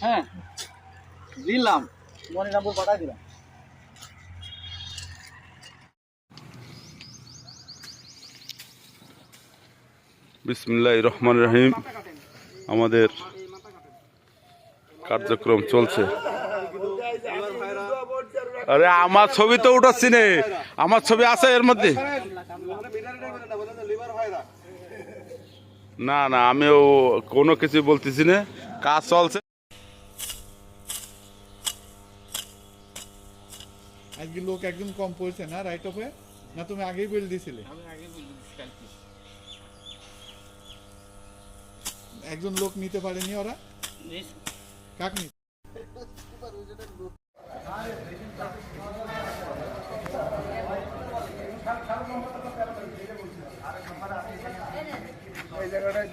হ্যাঁ দিলাম, মনে নম্বর পাঠাই দিলাম। বিসমিল্লাহির রহমানির রহিম। আমাদের কার্যক্রম চলছে। আরে আমার ছবি তো উঠাচ্ছি নে, আমার ছবি আছে এর মধ্যে। না না, আমিও কোনো কিছু বলতেছি না, কাজ চলছে। আজকে লোক একদম কম পড়ছে না রাইট অফে, না তুমি আগেই বলে দিছিলে? একজন লোক নিতে পারেনি ওরা, কাক নিতে? এই জায়গাটাই